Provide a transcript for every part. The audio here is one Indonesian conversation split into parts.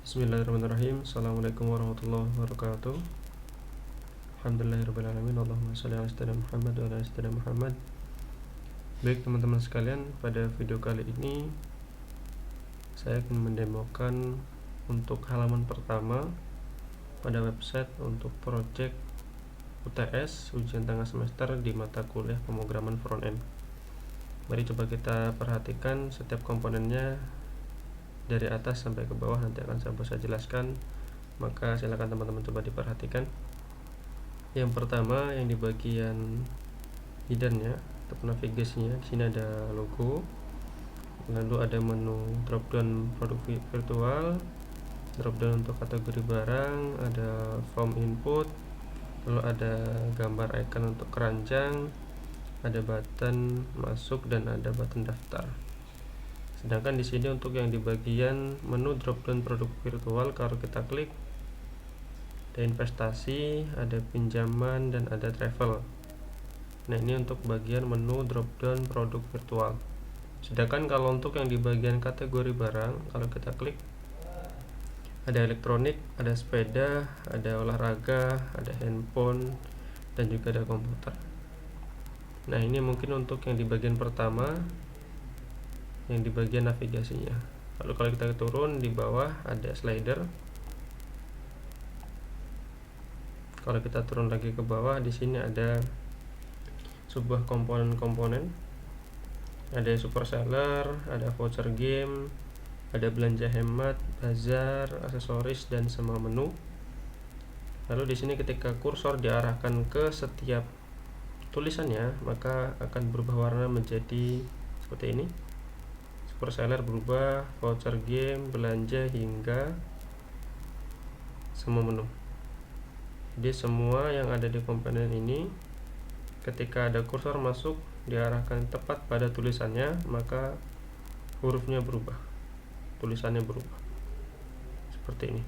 Bismillahirrahmanirrahim. Assalamualaikum warahmatullahi wabarakatuh. Alhamdulillahirrahmanirrahim. Allahumma sholli ala sayyidina Muhammad wa ala ali sayyidina Muhammad. Baik teman-teman sekalian, pada video kali ini saya akan mendemokan untuk halaman pertama pada website untuk project UTS ujian tengah semester di mata kuliah pemrograman front-end. Mari coba kita perhatikan setiap komponennya dari atas sampai ke bawah, nanti akan saya jelaskan, maka silakan teman-teman coba diperhatikan. Yang pertama, yang di bagian hidden-nya atau navigasinya, di sini ada logo, lalu ada menu drop-down produk virtual, drop-down untuk kategori barang, ada form input, lalu ada gambar icon untuk keranjang, ada button masuk dan ada button daftar. Sedangkan di sini untuk yang di bagian menu drop-down produk virtual, kalau kita klik ada investasi, ada pinjaman dan ada travel. Nah, ini untuk bagian menu drop-down produk virtual. Sedangkan kalau untuk yang di bagian kategori barang, kalau kita klik ada elektronik, ada sepeda, ada olahraga, ada handphone dan juga ada komputer. Nah, ini mungkin untuk yang di bagian pertama, yang di bagian navigasinya. Lalu kalau kita turun, di bawah ada slider. Kalau kita turun lagi ke bawah, di sini ada sebuah komponen-komponen. Ada super seller, ada voucher game, ada belanja hemat, bazar, aksesoris dan semua menu. Lalu di sini ketika kursor diarahkan ke setiap tulisannya, maka akan berubah warna menjadi seperti ini. Super seller berubah, voucher game, belanja hingga semua menu. Jadi semua yang ada di komponen ini, ketika ada kursor masuk diarahkan tepat pada tulisannya, maka hurufnya berubah, tulisannya berubah seperti ini.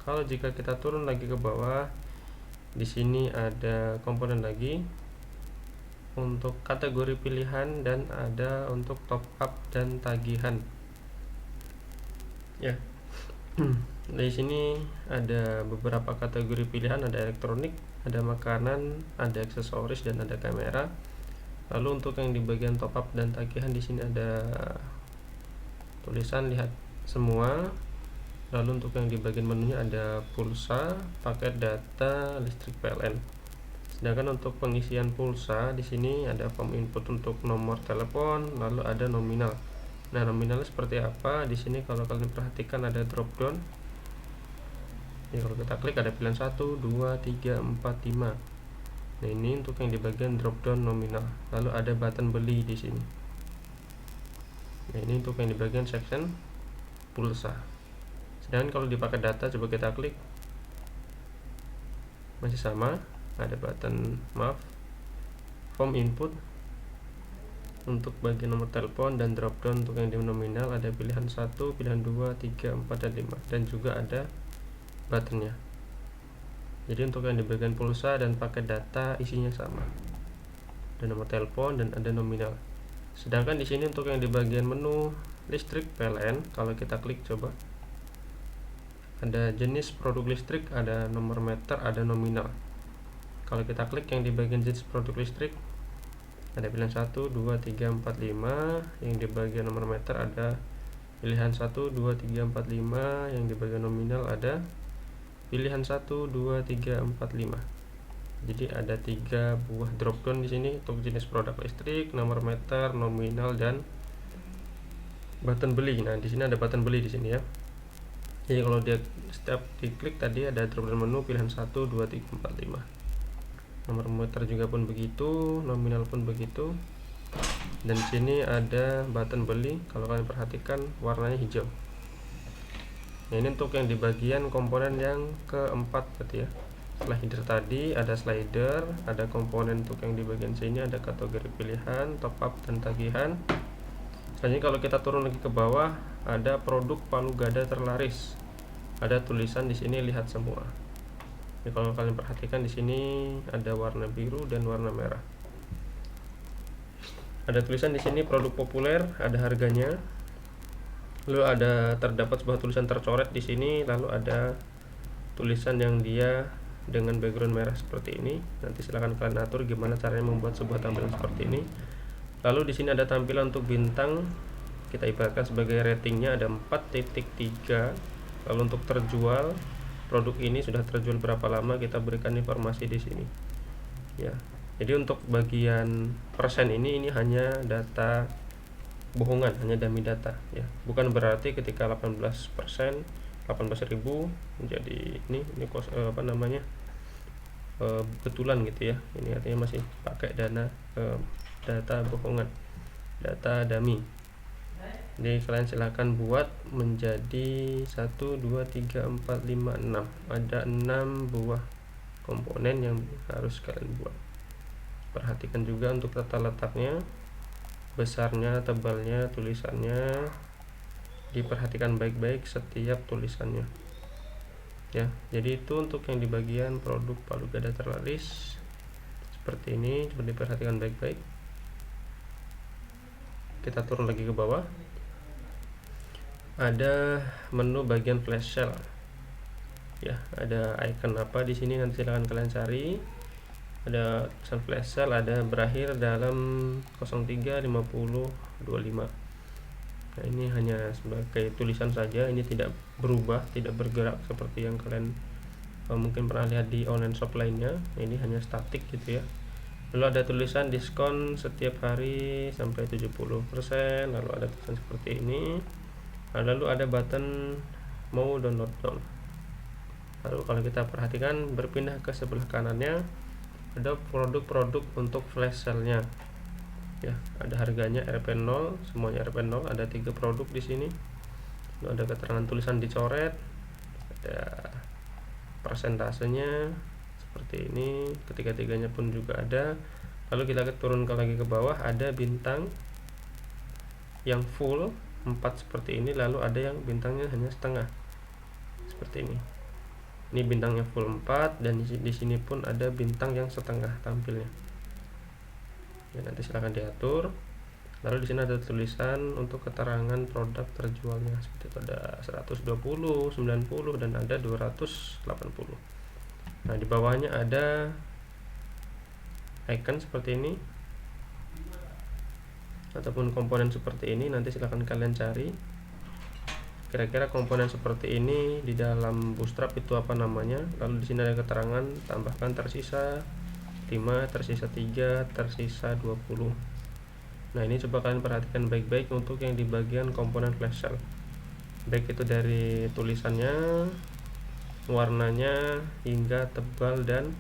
Kalau jika kita turun lagi ke bawah, di sini ada komponen lagi untuk kategori pilihan dan ada untuk top up dan tagihan. Ya. Di sini ada beberapa kategori pilihan, ada elektronik, ada makanan, ada aksesoris dan ada kamera. Lalu untuk yang di bagian top up dan tagihan, di sini ada tulisan lihat semua. Lalu untuk yang di bagian menunya ada pulsa, paket data, listrik PLN. Sedangkan untuk pengisian pulsa, di sini ada form input untuk nomor telepon, lalu ada nominal. Nah, nominalnya seperti apa? Di sini kalau kalian perhatikan ada drop down. Ini kalau kita klik ada pilihan 1, 2, 3, 4, 5. Nah, ini untuk yang di bagian drop down nominal. Lalu ada button beli di sini. Nah, ini untuk yang di bagian section pulsa. Sedangkan kalau di paket data, coba kita klik, masih sama, ada button form input untuk bagian nomor telepon dan drop down untuk yang di nominal ada pilihan 1, pilihan 2, 3, 4 dan 5 dan juga ada buttonnya. Jadi untuk yang di bagian pulsa dan paket data isinya sama, ada nomor telepon dan ada nominal. Sedangkan di sini untuk yang di bagian menu listrik PLN, kalau kita klik coba, ada jenis produk listrik, ada nomor meter, ada nominal. Kalau kita klik yang di bagian jenis produk listrik, ada pilihan 1, 2, 3, 4, 5. Yang di bagian nomor meter ada pilihan 1, 2, 3, 4, 5. Yang di bagian nominal ada pilihan 1, 2, 3, 4, 5. Jadi ada 3 buah drop down di sini untuk jenis produk listrik, nomor meter, nominal dan button beli. Nah, di sini ada button beli di sini ya. Jadi kalau dia setiap diklik tadi ada drop down menu pilihan 1, 2, 3, 4, 5. Nomor meter juga pun begitu, nominal pun begitu. Dan di sini ada button beli, kalau kalian perhatikan warnanya hijau. Nah, ini untuk yang di bagian komponen yang keempat berarti ya. Setelah header tadi ada slider, ada komponen untuk yang di bagian sini ada kategori pilihan, top up dan tagihan. Selanjutnya kalau kita turun lagi ke bawah, ada produk palu gada terlaris. Ada tulisan di sini lihat semua. Jadi kalau kalian perhatikan di sini ada warna biru dan warna merah. Ada tulisan di sini produk populer, ada harganya, lalu terdapat sebuah tulisan tercoret di sini, lalu ada tulisan yang dia dengan background merah seperti ini. Nanti silahkan kalian atur gimana caranya membuat sebuah tampilan seperti ini. Lalu di sini ada tampilan untuk bintang, kita ibaratkan sebagai ratingnya ada 4.3. Lalu untuk terjual, produk ini sudah terjual berapa lama, kita berikan informasi di sini. Ya, jadi untuk bagian persen ini hanya data bohongan, hanya dummy data ya. Bukan berarti ketika 18%, 18.000 menjadi ini betulan gitu ya. Ini artinya masih pakai data bohongan, data dummy. Jadi kalian silahkan buat menjadi 1, 2, 3, 4, 5, 6. Ada 6 buah komponen yang harus kalian buat. Perhatikan juga untuk tata letaknya, besarnya, tebalnya, tulisannya. Diperhatikan baik-baik setiap tulisannya ya. Jadi itu untuk yang di bagian produk palu gada terlaris seperti ini. Coba diperhatikan baik-baik. Kita turun lagi ke bawah, ada menu bagian flash sale ya. Ada icon apa di sini, nanti silahkan kalian cari. Ada tulisan flash sale, ada berakhir dalam 03.50.25. Nah, ini hanya sebagai tulisan saja, ini tidak berubah, tidak bergerak seperti yang kalian mungkin pernah lihat di online shop lainnya. Ini hanya statik gitu ya. Lalu ada tulisan diskon setiap hari sampai 70%. Lalu ada tulisan seperti ini. Lalu ada button mau download now. Lalu kalau kita perhatikan, berpindah ke sebelah kanannya ada produk-produk untuk flash sale-nya ya. Ada harganya Rp0, semuanya Rp0. Ada 3 produk di sini. Lalu ada keterangan tulisan dicoret, ada persentasenya seperti ini, ketiga-tiganya pun juga ada. Lalu kita turun lagi ke bawah, ada bintang yang full 4 seperti ini, lalu ada yang bintangnya hanya setengah seperti ini. Ini bintangnya full 4, dan di sini pun ada bintang yang setengah tampilnya ya. Nanti silahkan diatur. Lalu di sini ada tulisan untuk keterangan produk terjualnya seperti itu, ada 120, 90, dan ada 280. Nah, di bawahnya ada icon seperti ini ataupun komponen seperti ini. Nanti silahkan kalian cari kira-kira komponen seperti ini di dalam Bootstrap itu apa namanya. Lalu di sini ada keterangan, tambahkan tersisa 5, tersisa 3, tersisa 20. Nah, ini coba kalian perhatikan baik-baik untuk yang di bagian komponen flash sale, baik itu dari tulisannya, warnanya, hingga tebal dan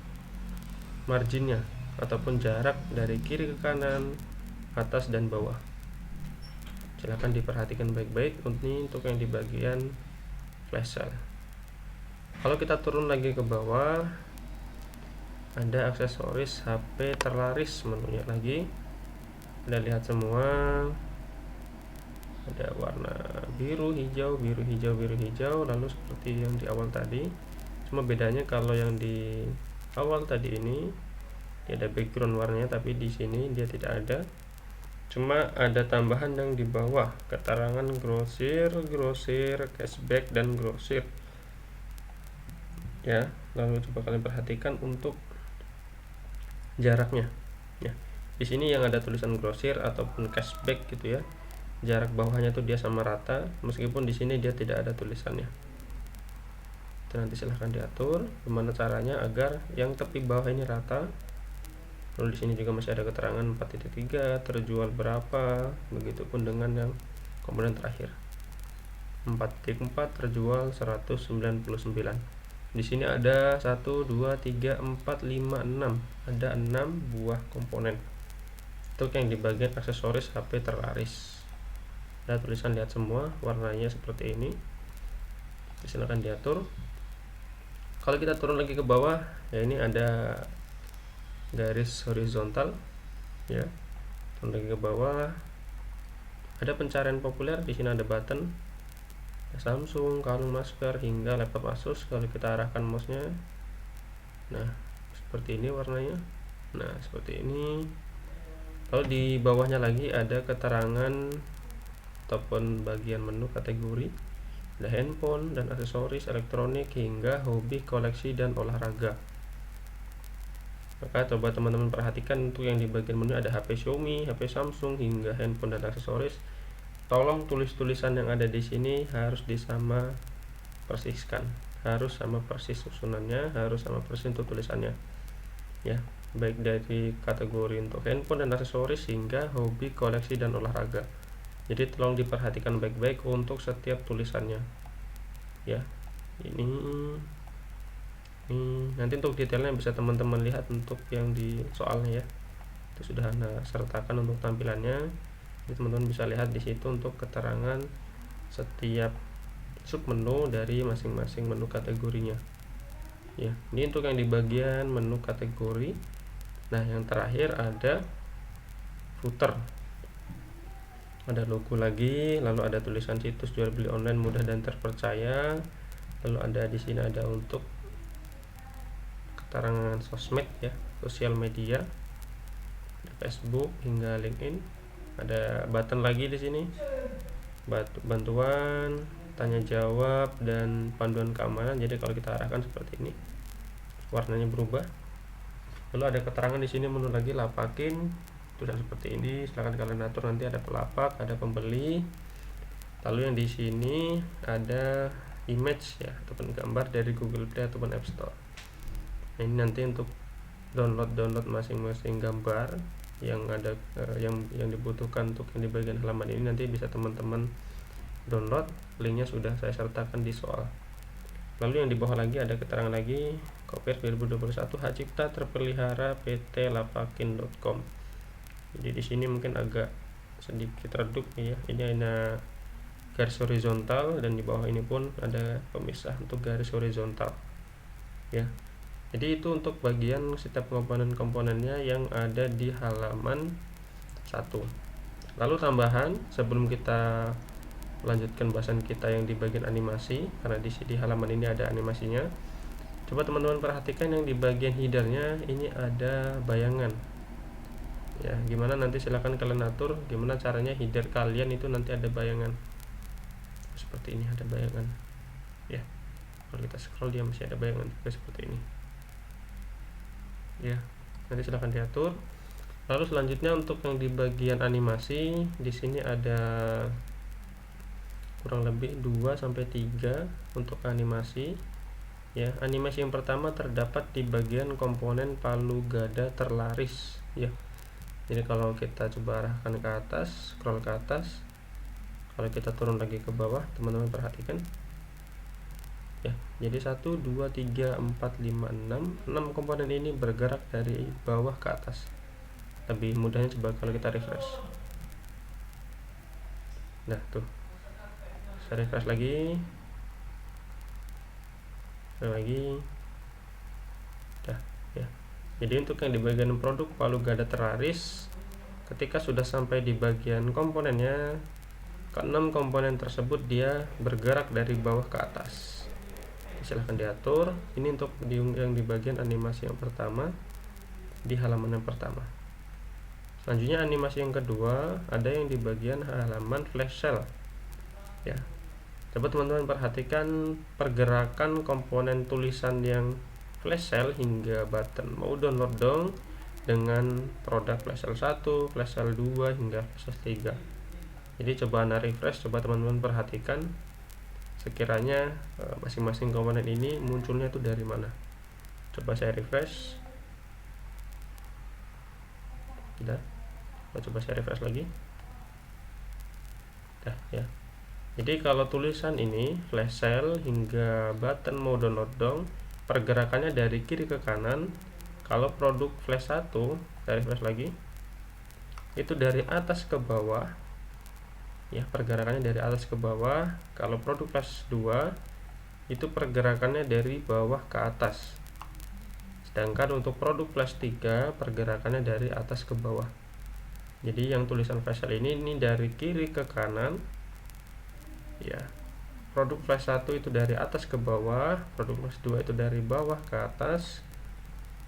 marginnya ataupun jarak dari kiri ke kanan, atas dan bawah. Silahkan diperhatikan baik-baik untuk yang di bagian flash sale. Kalau kita turun lagi ke bawah, ada aksesoris HP terlaris, menunya lagi. Anda lihat semua, ada warna biru, hijau, biru, hijau, biru, hijau. Lalu seperti yang di awal tadi, cuma bedanya kalau yang di awal tadi ini dia ada background warnanya, tapi di sini dia tidak ada. Cuma ada tambahan yang di bawah, keterangan grosir, cashback, dan grosir ya. Lalu coba kalian perhatikan untuk jaraknya ya. Di sini yang ada tulisan grosir ataupun cashback gitu ya, jarak bawahnya tuh dia sama rata, meskipun di sini dia tidak ada tulisannya. Itu nanti silahkan diatur gimana caranya agar yang tepi bawah ini rata. Lalu di sini juga masih ada keterangan 4.3, terjual berapa, begitupun dengan yang komponen terakhir 4.4, terjual 199. Di sini ada 1, 2, 3, 4, 5, 6. Ada 6 buah komponen untuk yang di bagian aksesoris HP terlaris. Ada tulisan, lihat semua, warnanya seperti ini. Silakan diatur. Kalau kita turun lagi ke bawah ya, ini ada garis horizontal ya. Turun lagi ke bawah, ada pencarian populer. Di sini ada button Samsung, kalung, masker, hingga laptop Asus. Kalau kita arahkan mouse-nya, nah seperti ini warnanya. Nah, seperti ini. Lalu di bawahnya lagi ada keterangan ataupun bagian menu kategori, ada handphone dan aksesoris elektronik hingga hobi, koleksi, dan olahraga. Maka coba teman-teman perhatikan untuk yang di bagian menu ada HP Xiaomi, HP Samsung hingga handphone dan aksesoris. Tolong tulisan yang ada di sini harus disama persiskan, harus sama persis susunannya, harus sama persis untuk tulisannya ya, baik dari kategori untuk handphone dan aksesoris hingga hobi, koleksi, dan olahraga. Jadi tolong diperhatikan baik-baik untuk setiap tulisannya ya. Ini nanti untuk detailnya bisa teman-teman lihat untuk yang di soalnya ya, itu sudah Anda sertakan untuk tampilannya. Jadi teman-teman bisa lihat di situ untuk keterangan setiap submenu dari masing-masing menu kategorinya ya. Ini untuk yang di bagian menu kategori. Nah, yang terakhir ada footer, ada logo lagi, lalu ada tulisan situs jual beli online mudah dan terpercaya, lalu ada di sini ada untuk keterangan sosmed ya, sosial media, Facebook hingga LinkedIn. Ada button lagi di sini, bantuan, tanya jawab, dan panduan keamanan. Jadi kalau kita arahkan seperti ini, warnanya berubah. Lalu ada keterangan di sini menu lagi, lapakin, tulisan seperti ini. Silahkan kalian atur, nanti ada pelapak, ada pembeli. Lalu yang di sini ada image ya, ataupun gambar dari Google Play ataupun App Store. Nah, ini nanti untuk download masing-masing gambar yang ada yang dibutuhkan untuk yang di bagian halaman ini, nanti bisa teman-teman download, linknya sudah saya sertakan di soal. Lalu yang di bawah lagi ada keterangan lagi, Copyright 2021 hak cipta terpelihara PT lapakin.com. Jadi di sini mungkin agak sedikit redup ya, ini ada garis horizontal dan di bawah ini pun ada pemisah untuk garis horizontal ya. Jadi itu untuk bagian setiap komponen-komponennya yang ada di halaman 1. Lalu tambahan sebelum kita lanjutkan bahasan kita yang di bagian animasi, karena di halaman ini ada animasinya. Coba teman-teman perhatikan yang di bagian headernya ini ada bayangan. Ya, gimana nanti silahkan kalian atur gimana caranya header kalian itu nanti ada bayangan. Seperti ini ada bayangan. Ya. Kalau kita scroll dia masih ada bayangan juga seperti ini. Ya, nanti silahkan diatur. Lalu selanjutnya untuk yang di bagian animasi, di sini ada kurang lebih 2 sampai 3 untuk animasi. Ya, animasi yang pertama terdapat di bagian komponen palu gada terlaris ya. Jadi kalau kita coba arahkan ke atas, scroll ke atas, kalau kita turun lagi ke bawah, teman-teman perhatikan ya. Jadi 1, 2, 3, 4, 5, 6 komponen ini bergerak dari bawah ke atas. Lebih mudahnya coba kalau kita refresh. Nah, tuh. Saya refresh lagi. Dah, ya. Jadi untuk yang di bagian produk palu gada terlaris, ketika sudah sampai di bagian komponennya, ke-6 komponen tersebut dia bergerak dari bawah ke atas. Silahkan diatur. Ini untuk yang di bagian animasi yang pertama di halaman yang pertama. Selanjutnya animasi yang kedua ada yang di bagian halaman flash sale ya. Coba teman-teman perhatikan pergerakan komponen tulisan yang flash sale hingga button mau download dong dengan produk flash sale 1, flash sale 2 hingga flash sale 3. Jadi coba Anda refresh, coba teman-teman perhatikan sekiranya masing-masing komponen ini munculnya itu dari mana. Coba saya refresh. Udah. Coba saya refresh lagi. Dah ya. Jadi kalau tulisan ini flash sale hingga button mau download dong, pergerakannya dari kiri ke kanan. Kalau produk flash 1, saya refresh lagi, itu dari atas ke bawah ya, pergerakannya dari atas ke bawah. Kalau produk flash 2 itu pergerakannya dari bawah ke atas, sedangkan untuk produk flash 3 pergerakannya dari atas ke bawah. Jadi yang tulisan flash sale ini dari kiri ke kanan ya. Produk flash 1 itu dari atas ke bawah, produk flash 2 itu dari bawah ke atas,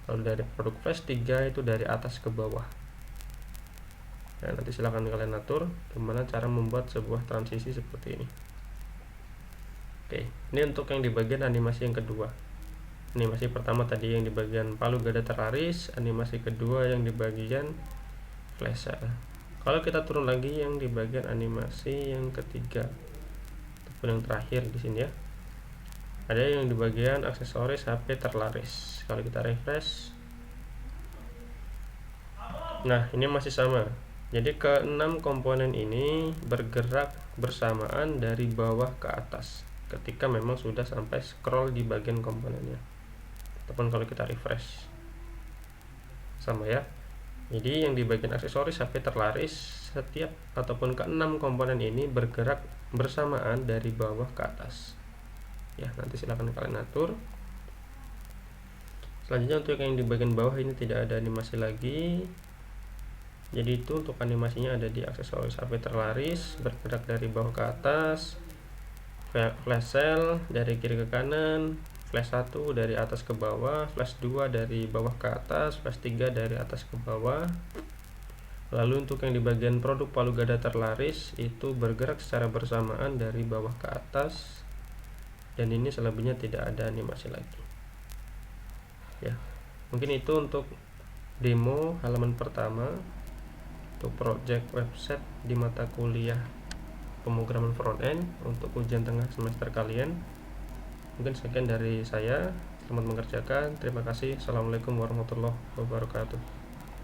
lalu dari produk flash 3 itu dari atas ke bawah Nah, nanti silahkan kalian atur gimana cara membuat sebuah transisi seperti ini. Oke, ini untuk yang di bagian animasi yang kedua. Animasi pertama tadi yang di bagian palu gada terlaris, animasi kedua yang di bagian flash sale. Kalau kita turun lagi yang di bagian animasi yang ketiga ataupun yang terakhir di sini ya, ada yang di bagian aksesoris HP terlaris. Kalau kita refresh, nah ini masih sama. Jadi ke-6 komponen ini bergerak bersamaan dari bawah ke atas ketika memang sudah sampai scroll di bagian komponennya, ataupun kalau kita refresh sama ya. Jadi yang di bagian aksesoris HP terlaris, setiap ataupun ke-6 komponen ini bergerak bersamaan dari bawah ke atas ya. Nanti silahkan kalian atur. Selanjutnya untuk yang di bagian bawah ini tidak ada animasi lagi. Jadi itu untuk animasinya ada di aksesoris HP terlaris, bergerak dari bawah ke atas, flash sale dari kiri ke kanan, flash 1 dari atas ke bawah, flash 2 dari bawah ke atas, flash 3 dari atas ke bawah. Lalu untuk yang di bagian produk palu gada terlaris itu bergerak secara bersamaan dari bawah ke atas, dan ini selebihnya tidak ada animasi lagi ya. Mungkin itu untuk demo halaman pertama untuk project website di mata kuliah pemrograman front end untuk ujian tengah semester kalian. Mungkin sekian dari saya, selamat mengerjakan, terima kasih. Assalamualaikum warahmatullahi wabarakatuh.